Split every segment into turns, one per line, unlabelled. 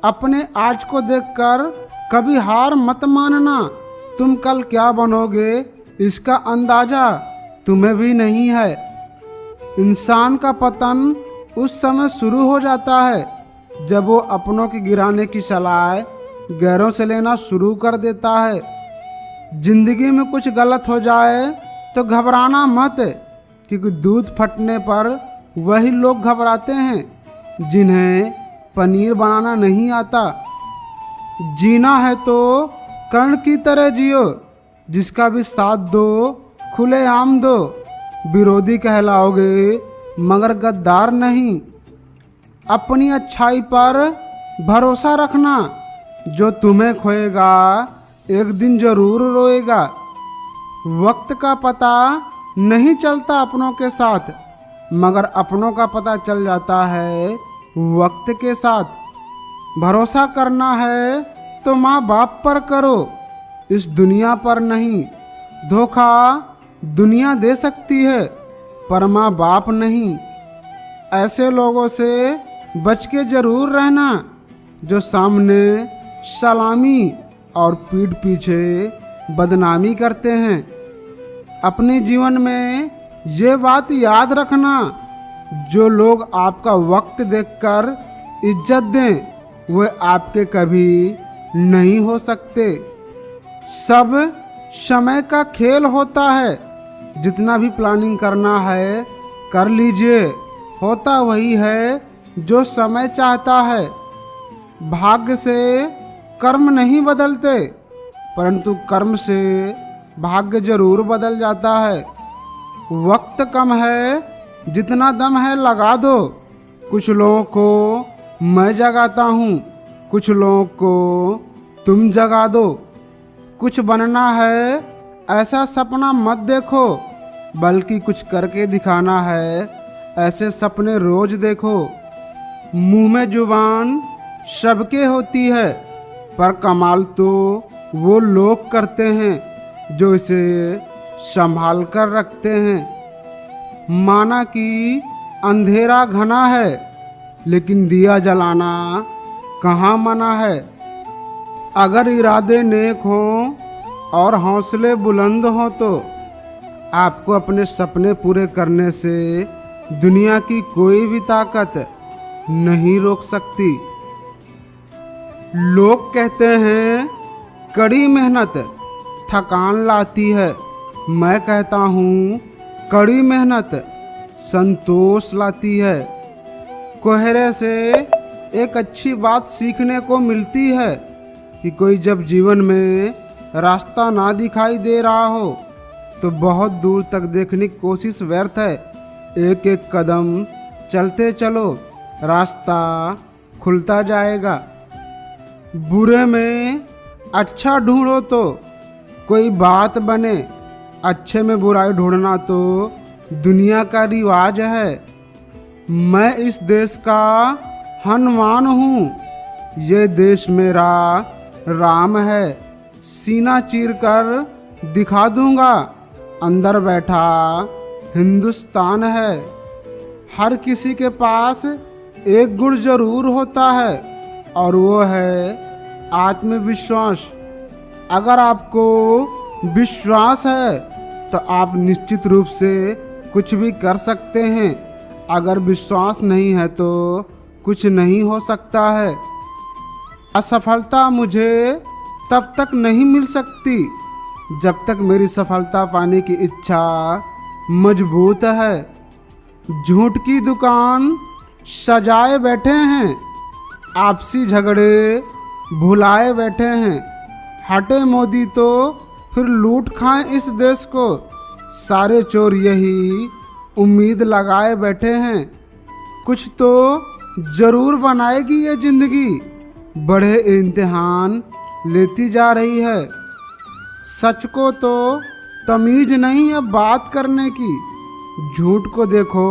अपने आज को देखकर कभी हार मत मानना। तुम कल क्या बनोगे इसका अंदाजा तुम्हें भी नहीं है। इंसान का पतन उस समय शुरू हो जाता है जब वो अपनों की गिराने की सलाह गैरों से लेना शुरू कर देता है। जिंदगी में कुछ गलत हो जाए तो घबराना मत, क्योंकि दूध फटने पर वही लोग घबराते हैं जिन्हें पनीर बनाना नहीं आता। जीना है तो कर्ण की तरह जियो, जिसका भी साथ दो खुलेआम दो। विरोधी कहलाओगे मगर गद्दार नहीं। अपनी अच्छाई पर भरोसा रखना, जो तुम्हें खोएगा एक दिन जरूर रोएगा। वक्त का पता नहीं चलता अपनों के साथ, मगर अपनों का पता चल जाता है वक्त के साथ। भरोसा करना है तो माँ बाप पर करो, इस दुनिया पर नहीं। धोखा दुनिया दे सकती है पर माँ बाप नहीं। ऐसे लोगों से बच के जरूर रहना जो सामने सलामी और पीठ पीछे बदनामी करते हैं। अपने जीवन में ये बात याद रखना, जो लोग आपका वक्त देखकर इज्जत दें वे आपके कभी नहीं हो सकते। सब समय का खेल होता है, जितना भी प्लानिंग करना है कर लीजिए। होता वही है जो समय चाहता है। भाग्य से कर्म नहीं बदलते, परंतु कर्म से भाग्य जरूर बदल जाता है। वक्त कम है, जितना दम है लगा दो। कुछ लोगों को मैं जगाता हूँ, कुछ लोगों को तुम जगा दो। कुछ बनना है ऐसा सपना मत देखो, बल्कि कुछ करके दिखाना है ऐसे सपने रोज देखो। मुंह में जुबान सबके होती है, पर कमाल तो वो लोग करते हैं जो इसे संभाल कर रखते हैं। माना कि अंधेरा घना है, लेकिन दिया जलाना कहाँ मना है। अगर इरादे नेक हों और हौसले बुलंद हों तो आपको अपने सपने पूरे करने से दुनिया की कोई भी ताकत नहीं रोक सकती। लोग कहते हैं कड़ी मेहनत थकान लाती है, मैं कहता हूँ कड़ी मेहनत संतोष लाती है। कोहरे से एक अच्छी बात सीखने को मिलती है कि कोई जब जीवन में रास्ता ना दिखाई दे रहा हो तो बहुत दूर तक देखने की कोशिश व्यर्थ है। एक एक कदम चलते चलो, रास्ता खुलता जाएगा। बुरे में अच्छा ढूंढो तो कोई बात बने, अच्छे में बुराई ढूंढना तो दुनिया का रिवाज है। मैं इस देश का हनुमान हूँ, ये देश मेरा राम है। सीना चीर कर दिखा दूंगा, अंदर बैठा हिंदुस्तान है। हर किसी के पास एक गुण जरूर होता है और वो है आत्मविश्वास। अगर आपको विश्वास है तो आप निश्चित रूप से कुछ भी कर सकते हैं। अगर विश्वास नहीं है तो कुछ नहीं हो सकता है। असफलता मुझे तब तक नहीं मिल सकती जब तक मेरी सफलता पाने की इच्छा मजबूत है। झूठ की दुकान सजाए बैठे हैं, आपसी झगड़े भुलाए बैठे हैं। हटे मोदी तो फिर लूट खाएं इस देश को, सारे चोर यही उम्मीद लगाए बैठे हैं। कुछ तो जरूर बनाएगी ये जिंदगी, बड़े इम्तिहान लेती जा रही है। सच को तो तमीज नहीं है बात करने की, झूठ को देखो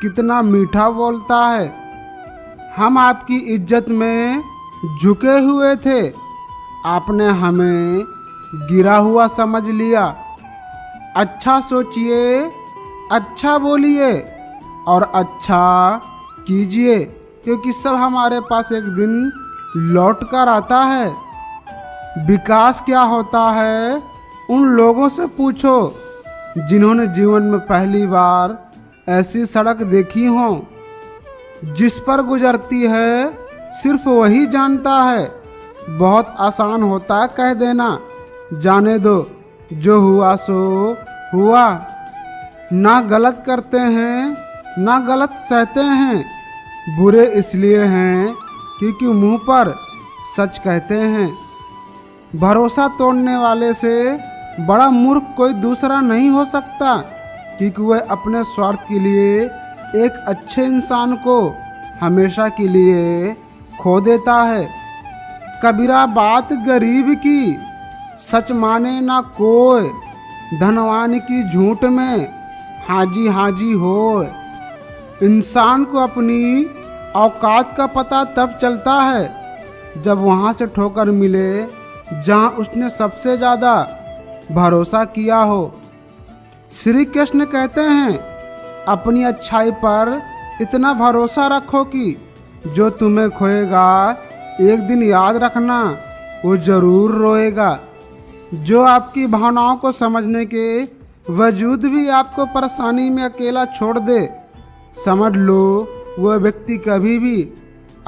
कितना मीठा बोलता है। हम आपकी इज्जत में झुके हुए थे, आपने हमें गिरा हुआ समझ लिया। अच्छा सोचिए, अच्छा बोलिए और अच्छा कीजिए, क्योंकि सब हमारे पास एक दिन लौट कर आता है। विकास क्या होता है उन लोगों से पूछो जिन्होंने जीवन में पहली बार ऐसी सड़क देखी हो। जिस पर गुजरती है सिर्फ वही जानता है। बहुत आसान होता है कह देना जाने दो, जो हुआ सो हुआ। ना गलत करते हैं ना गलत सहते हैं, बुरे इसलिए हैं क्योंकि मुंह पर सच कहते हैं। भरोसा तोड़ने वाले से बड़ा मूर्ख कोई दूसरा नहीं हो सकता, क्योंकि वह अपने स्वार्थ के लिए एक अच्छे इंसान को हमेशा के लिए खो देता है। कबीरा बात गरीब की सच माने ना कोई, धनवान की झूठ में हाजी हाजी हो। इंसान को अपनी औकात का पता तब चलता है जब वहाँ से ठोकर मिले जहाँ उसने सबसे ज़्यादा भरोसा किया हो। श्री कृष्ण कहते हैं अपनी अच्छाई पर इतना भरोसा रखो कि जो तुम्हें खोएगा एक दिन याद रखना वो ज़रूर रोएगा। जो आपकी भावनाओं को समझने के वजूद भी आपको परेशानी में अकेला छोड़ दे, समझ लो वह व्यक्ति कभी भी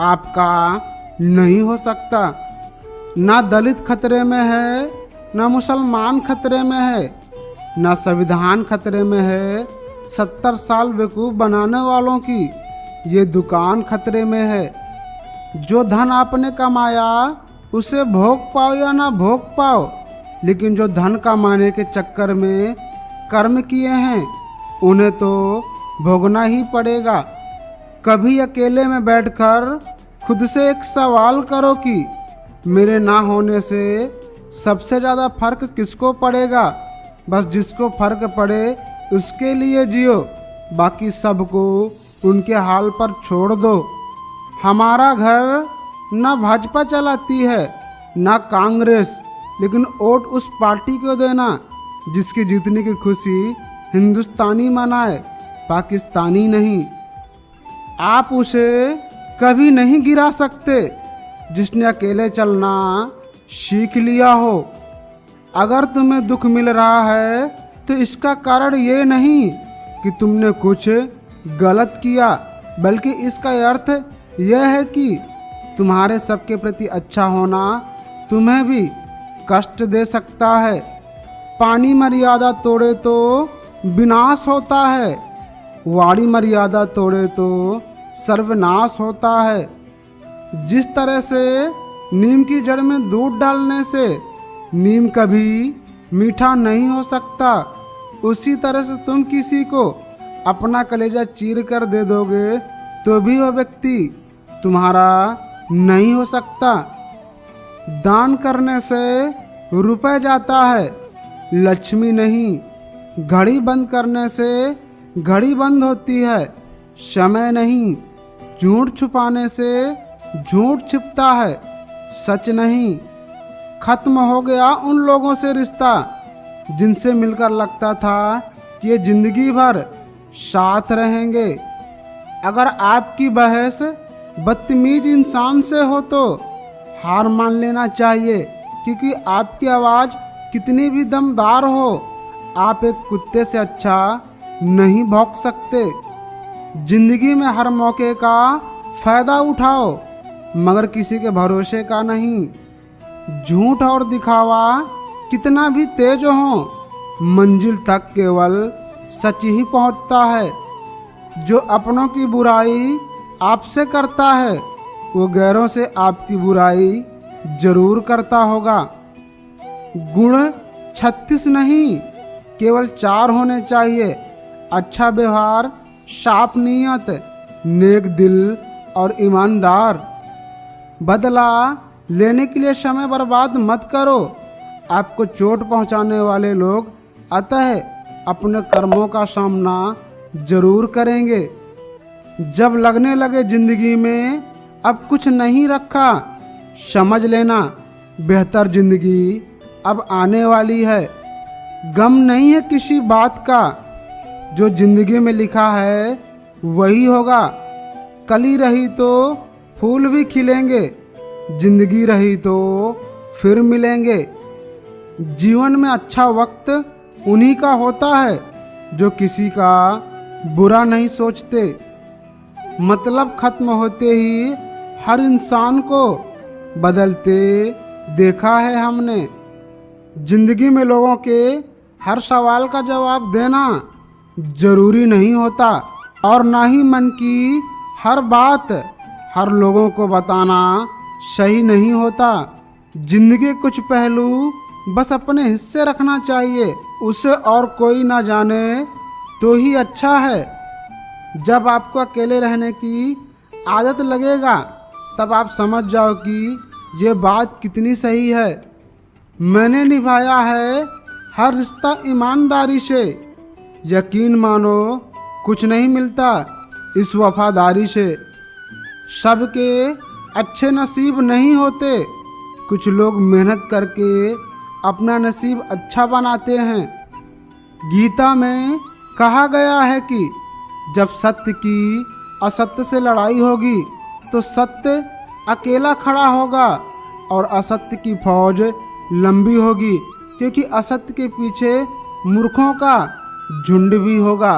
आपका नहीं हो सकता। ना दलित खतरे में है, ना मुसलमान खतरे में है, ना संविधान खतरे में है। 70 साल बेवकूफ़ बनाने वालों की ये दुकान खतरे में है। जो धन आपने कमाया उसे भोग पाओ या ना भोग पाओ, लेकिन जो धन कमाने के चक्कर में कर्म किए हैं उन्हें तो भोगना ही पड़ेगा। कभी अकेले में बैठकर खुद से एक सवाल करो कि मेरे ना होने से सबसे ज़्यादा फर्क किसको पड़ेगा। बस जिसको फर्क पड़े उसके लिए जियो, बाकी सबको उनके हाल पर छोड़ दो। हमारा घर न भाजपा चलाती है ना कांग्रेस, लेकिन वोट उस पार्टी को देना जिसकी जीतने की खुशी हिंदुस्तानी मनाए, पाकिस्तानी नहीं। आप उसे कभी नहीं गिरा सकते जिसने अकेले चलना सीख लिया हो। अगर तुम्हें दुख मिल रहा है तो इसका कारण ये नहीं कि तुमने कुछ गलत किया, बल्कि इसका अर्थ यह है कि तुम्हारे सबके प्रति अच्छा होना तुम्हें भी कष्ट दे सकता है। पानी मर्यादा तोड़े तो विनाश होता है, वाणी मर्यादा तोड़े तो सर्वनाश होता है। जिस तरह से नीम की जड़ में दूध डालने से नीम कभी मीठा नहीं हो सकता, उसी तरह से तुम किसी को अपना कलेजा चीर कर दे दोगे तो भी वह व्यक्ति तुम्हारा नहीं हो सकता। दान करने से रुपए जाता है, लक्ष्मी नहीं। घड़ी बंद करने से घड़ी बंद होती है, समय नहीं। झूठ छुपाने से झूठ छिपता है, सच नहीं। खत्म हो गया उन लोगों से रिश्ता जिनसे मिलकर लगता था कि ये जिंदगी भर साथ रहेंगे। अगर आपकी बहस बदतमीज इंसान से हो तो हार मान लेना चाहिए, क्योंकि आपकी आवाज़ कितनी भी दमदार हो, आप एक कुत्ते से अच्छा नहीं भौंक सकते। जिंदगी में हर मौके का फ़ायदा उठाओ, मगर किसी के भरोसे का नहीं। झूठ और दिखावा कितना भी तेज हो, मंजिल तक केवल सच ही पहुंचता है। जो अपनों की बुराई आपसे करता है वो गैरों से आपकी बुराई जरूर करता होगा। गुण 36 नहीं, केवल 4 होने चाहिए। अच्छा व्यवहार, साफ नीयत, नेक दिल और ईमानदार। बदला लेने के लिए समय बर्बाद मत करो। आपको चोट पहुंचाने वाले लोग अतः अपने कर्मों का सामना जरूर करेंगे। जब लगने लगे जिंदगी में अब कुछ नहीं रखा, समझ लेना बेहतर जिंदगी अब आने वाली है। गम नहीं है किसी बात का, जो जिंदगी में लिखा है वही होगा। कली रही तो फूल भी खिलेंगे, जिंदगी रही तो फिर मिलेंगे। जीवन में अच्छा वक्त उन्हीं का होता है जो किसी का बुरा नहीं सोचते। मतलब खत्म होते ही हर इंसान को बदलते देखा है हमने। जिंदगी में लोगों के हर सवाल का जवाब देना जरूरी नहीं होता और ना ही मन की हर बात हर लोगों को बताना सही नहीं होता। जिंदगी के कुछ पहलू बस अपने हिस्से रखना चाहिए, उसे और कोई ना जाने तो ही अच्छा है। जब आपको अकेले रहने की आदत लगेगा तब आप समझ जाओ कि ये बात कितनी सही है। मैंने निभाया है हर रिश्ता ईमानदारी से, यकीन मानो कुछ नहीं मिलता इस वफादारी से। सबके अच्छे नसीब नहीं होते, कुछ लोग मेहनत करके अपना नसीब अच्छा बनाते हैं। गीता में कहा गया है कि जब सत्य की असत्य से लड़ाई होगी तो सत्य अकेला खड़ा होगा और असत्य की फौज लंबी होगी, क्योंकि असत्य के पीछे मूर्खों का झुंड भी होगा।